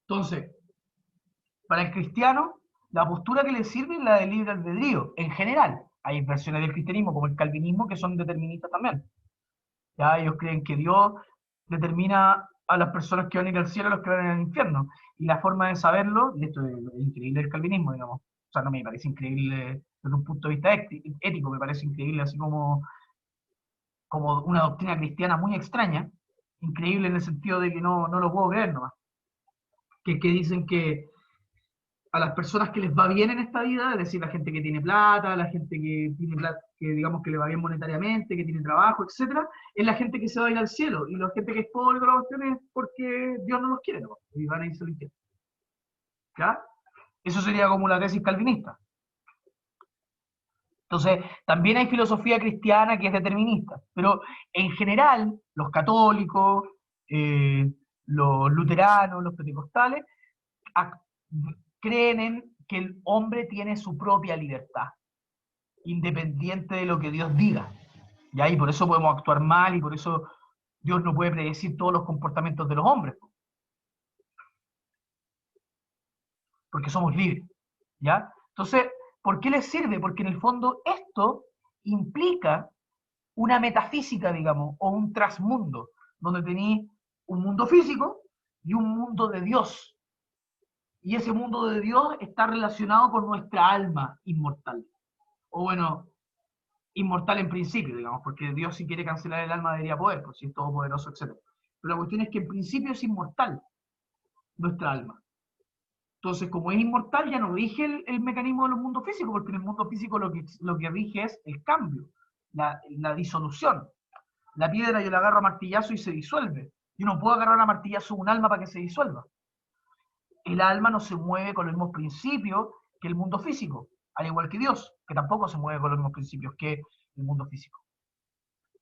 Entonces, para el cristiano, la postura que le sirve es la del libre albedrío, en general. Hay versiones del cristianismo, como el calvinismo, que son deterministas también. Ya ellos creen que Dios determina a las personas que van a ir al cielo y a los que van a ir al infierno. Y la forma de saberlo, y esto es increíble del calvinismo, digamos, o sea, no me parece increíble desde un punto de vista ético, me parece increíble así como una doctrina cristiana muy extraña, increíble en el sentido de que no lo puedo creer nomás. Que dicen que a las personas que les va bien en esta vida, es decir, la gente que tiene plata, la gente que tiene plata, que digamos que le va bien monetariamente, que tiene trabajo, etcétera, es la gente que se va a ir al cielo, y la gente que es pobre con la cuestión es porque Dios no los quiere, ¿no? Y van a irse al infierno. ¿Ya? Eso sería como la tesis calvinista. Entonces, también hay filosofía cristiana que es determinista, pero en general, los católicos, eh, los luteranos, los pentecostales, creen en que el hombre tiene su propia libertad. independiente de lo que Dios diga. ¿Ya? Y por eso podemos actuar mal, y por eso Dios no puede predecir todos los comportamientos de los hombres. Porque somos libres. ¿Ya? Entonces, ¿por qué les sirve? Porque en el fondo esto implica una metafísica, digamos, o un trasmundo, donde tenéis un mundo físico y un mundo de Dios. Y ese mundo de Dios está relacionado con nuestra alma inmortal. O bueno, inmortal en principio, digamos, porque Dios si quiere cancelar el alma debería poder, por si es todopoderoso, etc. Pero la cuestión es que en principio es inmortal nuestra alma. Entonces, como es inmortal, ya no rige el mecanismo de los mundos físicos, porque en el mundo físico lo que rige es el cambio, la disolución. La piedra yo la agarro a martillazo y se disuelve. Yo no puedo agarrar a martillazo un alma para que se disuelva. El alma no se mueve con los mismos principios que el mundo físico, al igual que Dios, que tampoco se mueve con los mismos principios que el mundo físico.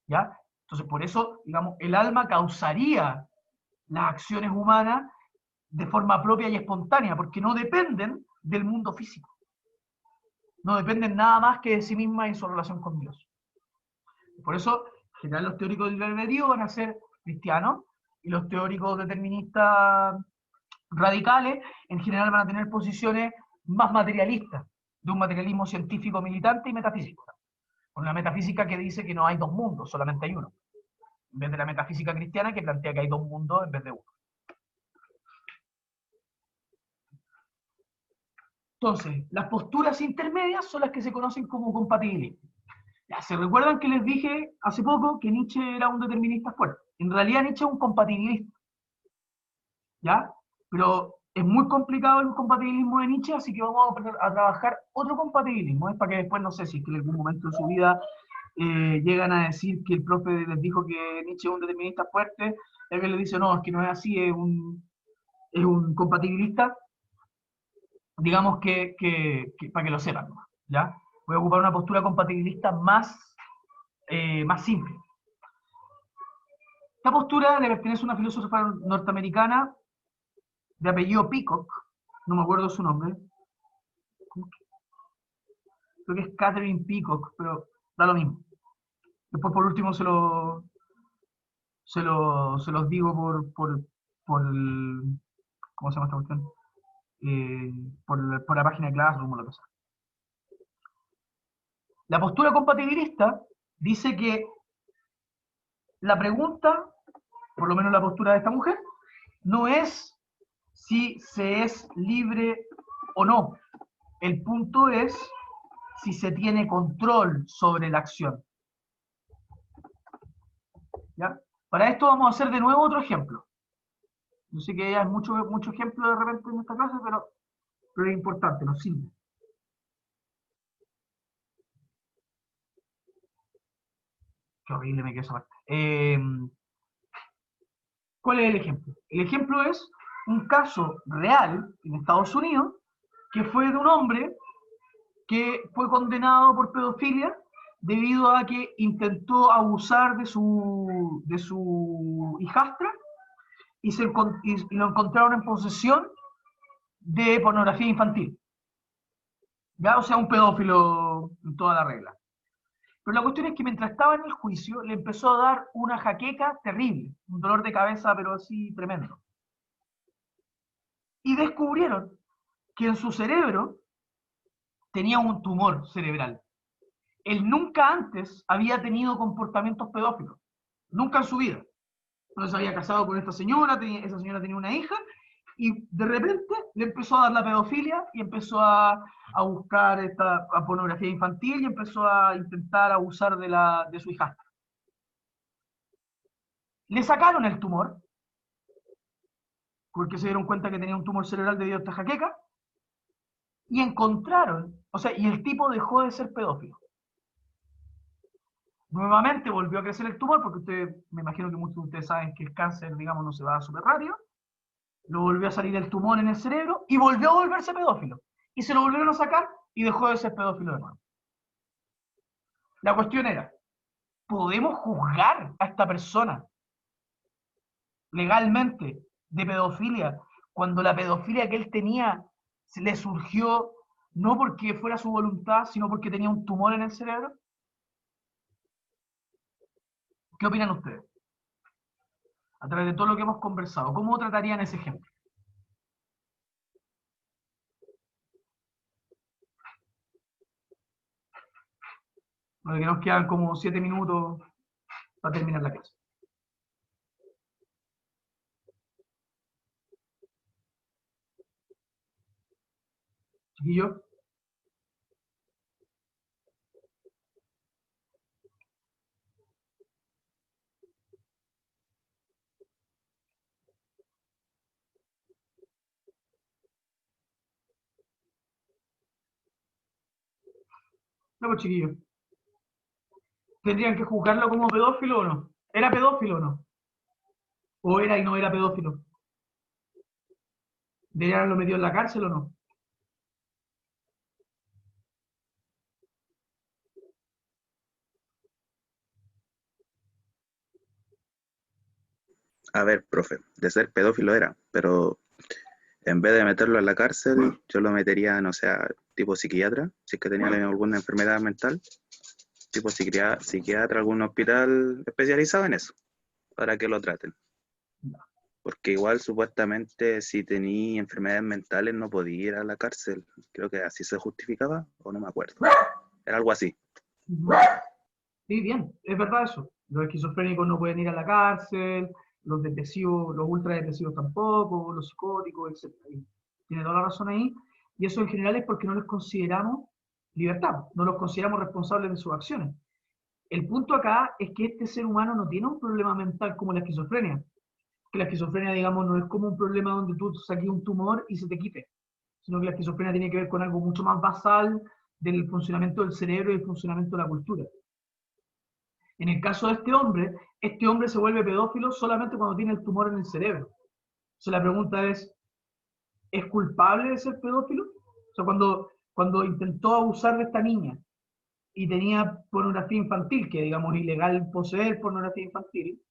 ¿Ya? Entonces, por eso, digamos, el alma causaría las acciones humanas de forma propia y espontánea, porque no dependen del mundo físico. No dependen nada más que de sí misma en su relación con Dios. Por eso, en general, los teóricos del libre albedrío van a ser cristianos, y los teóricos deterministas radicales, en general, van a tener posiciones más materialistas, de un materialismo científico, militante y metafísico. Una metafísica que dice que no hay dos mundos, solamente hay uno. En vez de la metafísica cristiana que plantea que hay dos mundos en vez de uno. Entonces, las posturas intermedias son las que se conocen como compatibilistas. Ya, ¿se recuerdan que les dije hace poco que Nietzsche era un determinista fuerte? En realidad Nietzsche es un compatibilista. ¿Ya? Pero es muy complicado el compatibilismo de Nietzsche, así que vamos a trabajar otro compatibilismo. Es para que después, no sé, si es que en algún momento de su vida llegan a decir que el profe les dijo que Nietzsche es un determinista fuerte, y alguien le dice, no, es que no es así, es un compatibilista. Digamos que para que lo sepan, ¿ya? Voy a ocupar una postura compatibilista más simple. Esta postura le pertenece a una filósofa norteamericana de apellido Peacock, no me acuerdo su nombre, creo que es Catherine Peacock, pero da lo mismo. Después por último se los digo por el, ¿cómo se llama esta cuestión? Por la página de Classroom o lo que sea. La postura compatibilista dice que la pregunta, por lo menos la postura de esta mujer, no es si se es libre o no. El punto es si se tiene control sobre la acción. ¿Ya? Para esto vamos a hacer de nuevo otro ejemplo. Yo sé que hay mucho ejemplo de repente en esta clase, pero es importante, nos sirve. Qué horrible me quedó esa parte. ¿Cuál es el ejemplo? El ejemplo es un caso real en Estados Unidos, que fue de un hombre que fue condenado por pedofilia debido a que intentó abusar de su hijastra y lo encontraron en posesión de pornografía infantil. ¿Ya? O sea, un pedófilo en toda la regla. Pero la cuestión es que mientras estaba en el juicio, le empezó a dar una jaqueca terrible, un dolor de cabeza, pero así tremendo. Y descubrieron que en su cerebro tenía un tumor cerebral. Él nunca antes había tenido comportamientos pedófilos, nunca en su vida. Entonces había casado con esta señora, esa señora tenía una hija, y de repente le empezó a dar la pedofilia y empezó a buscar a pornografía infantil y empezó a intentar abusar de su hijastra. Le sacaron el tumor, porque se dieron cuenta que tenía un tumor cerebral debido a esta jaqueca, y encontraron, o sea, y el tipo dejó de ser pedófilo. Nuevamente volvió a crecer el tumor, porque me imagino que muchos de ustedes saben que el cáncer, digamos, no se va súper rápido. Lo volvió a salir el tumor en el cerebro y volvió a volverse pedófilo. Y se lo volvieron a sacar y dejó de ser pedófilo de nuevo. La cuestión era, ¿podemos juzgar a esta persona legalmente de pedofilia cuando la pedofilia que él tenía le surgió no porque fuera su voluntad, sino porque tenía un tumor en el cerebro? ¿Qué opinan ustedes? A través de todo lo que hemos conversado, ¿cómo tratarían ese ejemplo? Bueno, que nos quedan como 7 minutos para terminar la clase. Chiquillos, no, pues chiquillos, ¿tendrían que juzgarlo como pedófilo o no? ¿Era pedófilo o no? ¿O era y no era pedófilo? ¿Deberían haberlo metido en la cárcel o no? A ver, profe, de ser pedófilo era, pero en vez de meterlo en la cárcel, yo lo metería, no sé, tipo psiquiatra, si es que tenía alguna enfermedad mental, tipo psiquiatra, algún hospital especializado en eso, para que lo traten. Porque igual supuestamente si tenía enfermedades mentales no podía ir a la cárcel. Creo que así se justificaba, o no me acuerdo. Era algo así. Sí, bien, es verdad eso. Los esquizofrénicos no pueden ir a la cárcel, los depresivos, los ultradepresivos tampoco, los psicóticos, etc. Tiene toda la razón ahí. Y eso en general es porque no les consideramos libertad, no los consideramos responsables de sus acciones. El punto acá es que este ser humano no tiene un problema mental como la esquizofrenia. Que la esquizofrenia, digamos, no es como un problema donde tú saques un tumor y se te quite, sino que la esquizofrenia tiene que ver con algo mucho más basal del funcionamiento del cerebro y el funcionamiento de la cultura. En el caso de este hombre se vuelve pedófilo solamente cuando tiene el tumor en el cerebro. Entonces la pregunta ¿es culpable de ser pedófilo? O sea, cuando intentó abusar de esta niña y tenía pornografía infantil, que digamos es ilegal poseer pornografía infantil,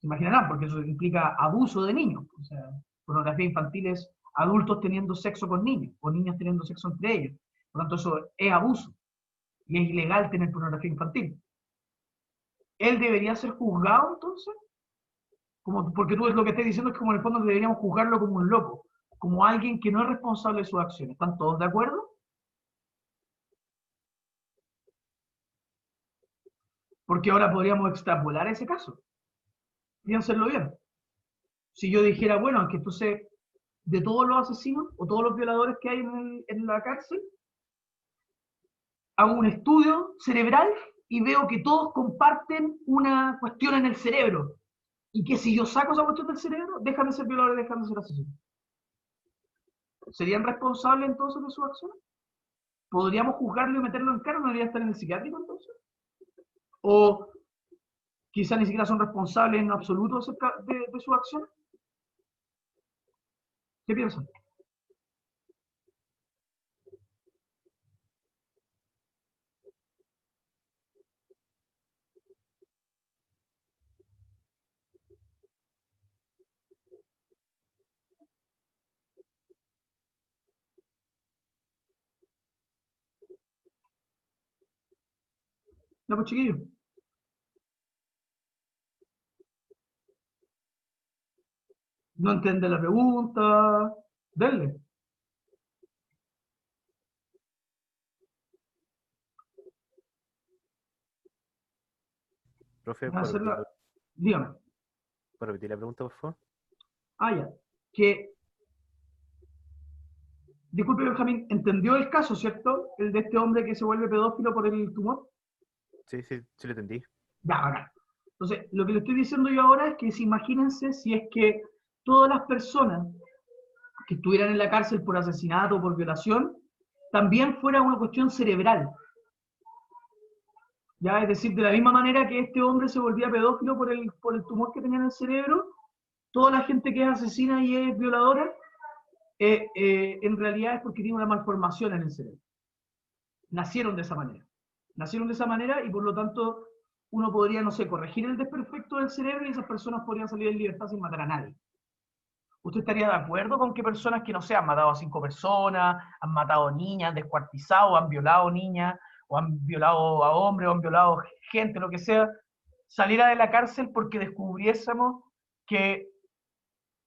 se imaginarán, porque eso implica abuso de niños. O sea, pornografía infantil es adultos teniendo sexo con niños, o niños teniendo sexo entre ellos. Por lo tanto, eso es abuso. Y es ilegal tener pornografía infantil. ¿Él debería ser juzgado entonces? Como, porque tú es lo que estás diciendo es como en el fondo deberíamos juzgarlo como un loco, como alguien que no es responsable de sus acciones. ¿Están todos de acuerdo? Porque ahora podríamos extrapolar ese caso. Piénsenlo bien. Si yo dijera, bueno, es que entonces de todos los asesinos o todos los violadores que hay en la cárcel, hago un estudio cerebral y veo que todos comparten una cuestión en el cerebro. Y que si yo saco esa cuestión del cerebro, dejan de ser violadores, dejan de ser asesinos. ¿Serían responsables entonces de sus acciones? ¿Podríamos juzgarlo y meterlo en cana? ¿No debería estar en el psiquiátrico entonces? ¿O quizás ni siquiera son responsables en absoluto de sus acciones? ¿Qué piensan? No, pues chiquillos. No entiende la pregunta. Denle. Profe, Van a hacerla. Dígame. ¿puedo repetir la pregunta, por favor? Ah, ya. Que, disculpe, Benjamín, ¿entendió el caso, cierto? El de este hombre que se vuelve pedófilo por el tumor. Sí, sí, sí lo entendí. Ya, bacán. Entonces, lo que le estoy diciendo yo ahora es que imagínense si es que todas las personas que estuvieran en la cárcel por asesinato o por violación, también fuera una cuestión cerebral. ¿Ya? Es decir, de la misma manera que este hombre se volvía pedófilo por el tumor que tenía en el cerebro, toda la gente que es asesina y es violadora, en realidad es porque tiene una malformación en el cerebro. Nacieron de esa manera. Nacieron de esa manera y por lo tanto uno podría, no sé, corregir el desperfecto del cerebro y esas personas podrían salir en libertad sin matar a nadie. ¿Usted estaría de acuerdo con que personas que, no sé, han matado a 5 personas, han matado niñas, han descuartizado, han violado niñas, o han violado a hombres, o han violado gente, lo que sea, saliera de la cárcel porque descubriésemos que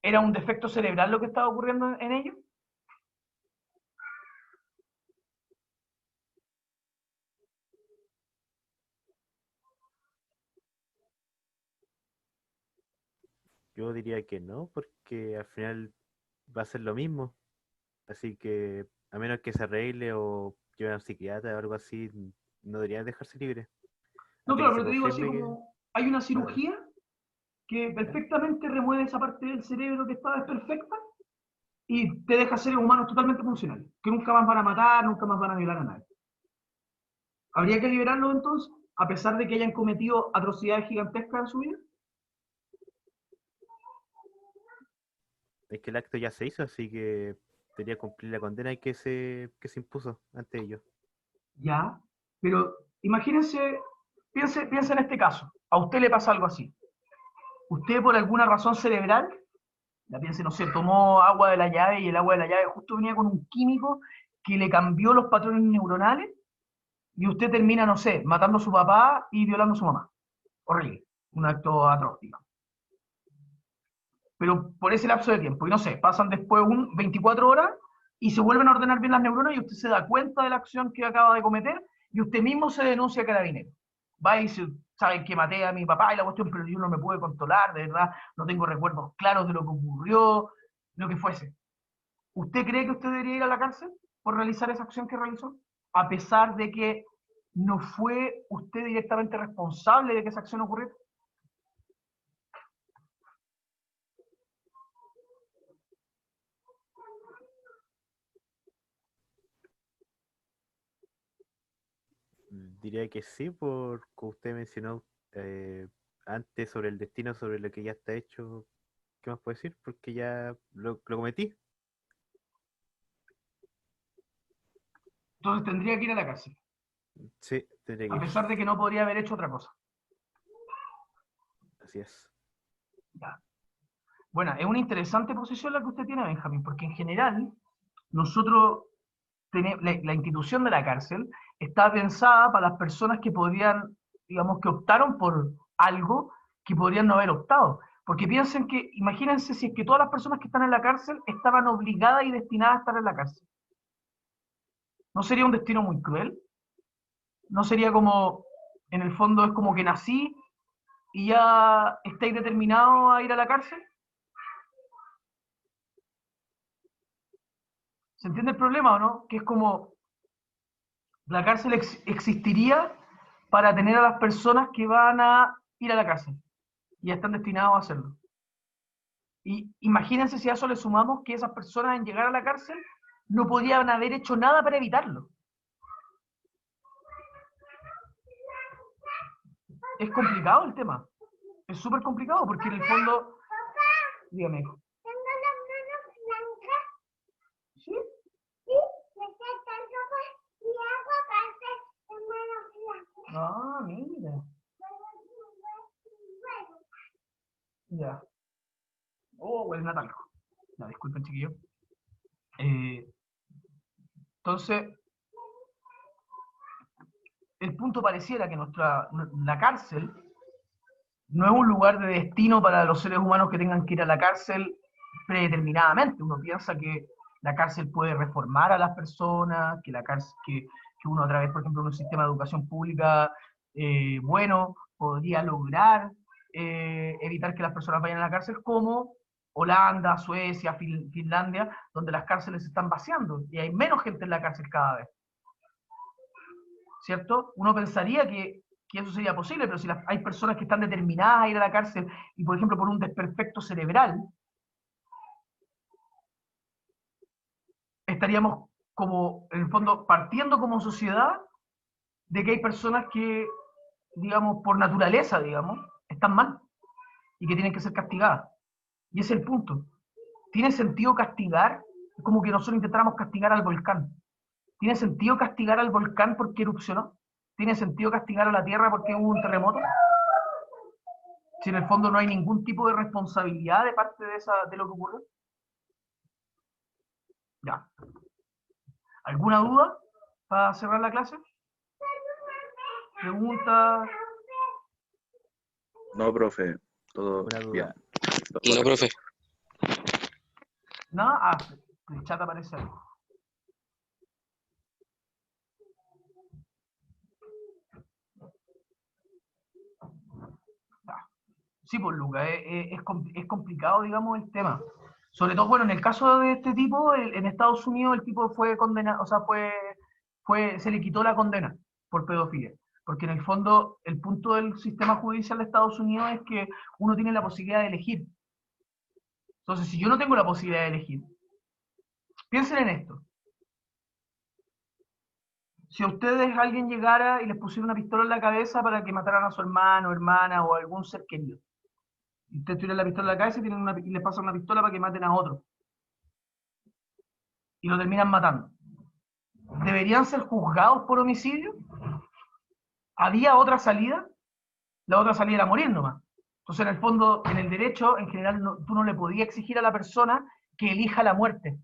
era un defecto cerebral lo que estaba ocurriendo en ellos? Yo diría que no, porque al final va a ser lo mismo. Así que, a menos que se arregle o lleve a un psiquiatra o algo así, no debería dejarse libre. No, Hasta que claro, se pero te digo así confirme que... como hay una Claro. cirugía que perfectamente remueve esa parte del cerebro que estaba desperfecta y te deja seres humanos totalmente funcionales, que nunca más van a matar, nunca más van a violar a nadie. ¿Habría que liberarlos entonces, a pesar de que hayan cometido atrocidades gigantescas en su vida? Es que el acto ya se hizo, así que debería cumplir la condena que se impuso ante ellos. Ya, pero imagínense, piense en este caso, a usted le pasa algo así. Usted por alguna razón cerebral, la piense, no sé, tomó agua de la llave y el agua de la llave justo venía con un químico que le cambió los patrones neuronales y usted termina, no sé, matando a su papá y violando a su mamá. Horrible, un acto atroz, digamos. Pero por ese lapso de tiempo, y no sé, pasan después 24 horas y se vuelven a ordenar bien las neuronas y usted se da cuenta de la acción que acaba de cometer y usted mismo se denuncia a Carabineros. Va y dice, saben que maté a mi papá y la cuestión, pero yo no me pude controlar, de verdad, no tengo recuerdos claros de lo que ocurrió, lo que fuese. ¿Usted cree que usted debería ir a la cárcel por realizar esa acción que realizó? A pesar de que no fue usted directamente responsable de que esa acción ocurriera. Diría que sí, porque usted mencionó antes sobre el destino, sobre lo que ya está hecho. ¿Qué más puedo decir? Porque ya lo cometí. Entonces tendría que ir a la cárcel, Sí, tendría que a ir. pesar de que no podría haber hecho otra cosa. Así es. Ya. Bueno, es una interesante posición la que usted tiene, Benjamín, porque en general nosotros tenemos, la institución de la cárcel está pensada para las personas que podrían, digamos, que optaron por algo que podrían no haber optado. Porque piensen que, imagínense si es que todas las personas que están en la cárcel estaban obligadas y destinadas a estar en la cárcel. ¿No sería un destino muy cruel? ¿No sería como, en el fondo es como que nací y ya estáis determinados a ir a la cárcel? ¿Se entiende el problema o no? Que es como, la cárcel existiría para tener a las personas que van a ir a la cárcel y ya están destinados a hacerlo. Y imagínense si a eso le sumamos que esas personas en llegar a la cárcel no podían haber hecho nada para evitarlo. Es complicado el tema. Es súper complicado porque en el fondo... Dígame. ¿Sí? Ah, mira. Ya. Oh, huele a talco. No, disculpen, chiquillo. Entonces, el punto pareciera que la cárcel no es un lugar de destino para los seres humanos que tengan que ir a la cárcel predeterminadamente. Uno piensa que la cárcel puede reformar a las personas, que que uno a través, por ejemplo, de un sistema de educación pública bueno, podría lograr evitar que las personas vayan a la cárcel, como Holanda, Suecia, Finlandia, donde las cárceles se están vaciando y hay menos gente en la cárcel cada vez. ¿Cierto? Uno pensaría que eso sería posible, pero si hay personas que están determinadas a ir a la cárcel y, por ejemplo, por un desperfecto cerebral, estaríamos como, en el fondo, partiendo como sociedad de que hay personas que, digamos, por naturaleza, digamos, están mal y que tienen que ser castigadas. Y ese es el punto. ¿Tiene sentido castigar? Es como que nosotros intentáramos castigar al volcán. ¿Tiene sentido castigar al volcán porque erupcionó? ¿Tiene sentido castigar a la Tierra porque hubo un terremoto? Si en el fondo no hay ningún tipo de responsabilidad de parte de lo que ocurrió. Ya. ¿Alguna duda para cerrar la clase? ¿Pregunta? No, profe, todo Una duda. bien. Lo No, correcto. profe. ¿Nada? Ah, en el chat aparece algo. Ya. Sí, pues Lucas, es complicado, digamos, el tema. Sobre todo, bueno, en el caso de este tipo, en Estados Unidos el tipo fue condenado, o sea, se le quitó la condena por pedofilia. Porque en el fondo, el punto del sistema judicial de Estados Unidos es que uno tiene la posibilidad de elegir. Entonces, si yo no tengo la posibilidad de elegir, piensen en esto. Si a ustedes alguien llegara y les pusiera una pistola en la cabeza para que mataran a su hermano, hermana o algún ser querido, y ustedes tuvieran la pistola en la cabeza y les pasan una pistola para que maten a otro, y lo terminan matando, ¿deberían ser juzgados por homicidio? ¿Había otra salida? La otra salida era morir nomás. Entonces, en el fondo, en el derecho, en general, tú no le podías exigir a la persona que elija la muerte.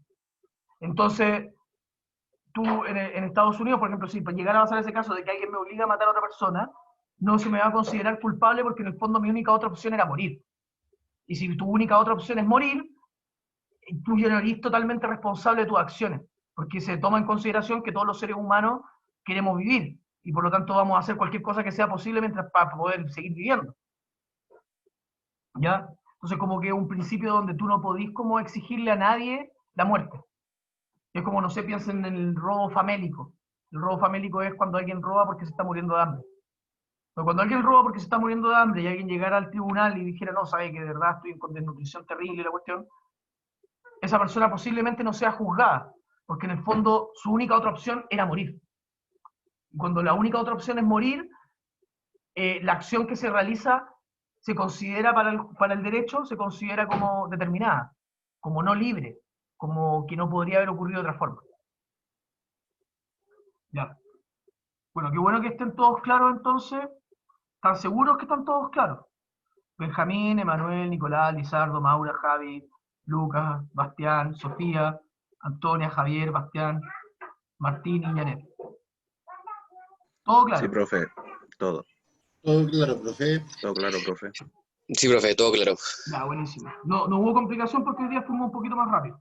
Entonces, tú en Estados Unidos, por ejemplo, si llegara a pasar ese caso de que alguien me obliga a matar a otra persona, no se me va a considerar culpable porque en el fondo mi única otra opción era morir. Y si tu única otra opción es morir, tú ya no eres totalmente responsable de tus acciones, porque se toma en consideración que todos los seres humanos queremos vivir, y por lo tanto vamos a hacer cualquier cosa que sea posible mientras para poder seguir viviendo. ¿Ya? Entonces como que es un principio donde tú no podís como exigirle a nadie la muerte. Es como, no sé, piensen en el robo famélico. El robo famélico es cuando alguien roba porque se está muriendo de hambre. Pero cuando alguien roba porque se está muriendo de hambre y alguien llegara al tribunal y dijera, no, sabe que de verdad estoy con desnutrición terrible la cuestión, esa persona posiblemente no sea juzgada, porque en el fondo su única otra opción era morir. Y cuando la única otra opción es morir, la acción que se realiza se considera para el derecho, se considera como determinada, como no libre, como que no podría haber ocurrido de otra forma. Ya. Bueno, qué bueno que estén todos claros entonces. ¿Están seguros que están todos claros? Benjamín, Emanuel, Nicolás, Lizardo, Maura, Javi, Lucas, Bastián, Sofía, Antonia, Javier, Bastián, Martín y Janet. ¿Todo claro? Sí, profe, todo. Todo claro, profe. Todo claro, profe. Sí, profe, todo claro. Ya, buenísimo. No hubo complicación porque hoy día fuimos un poquito más rápido.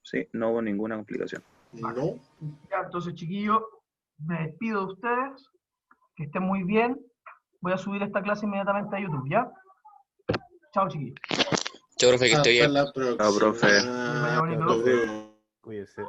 Sí, no hubo ninguna complicación. No. Ya, entonces, chiquillos, me despido de ustedes. Que estén muy bien. Voy a subir esta clase inmediatamente a YouTube, ¿ya? Chao, chiquillos. Chao, profe, que esté Hasta bien. la próxima. Chao, profe. Vaya bonito. Nos vemos. Cuídense.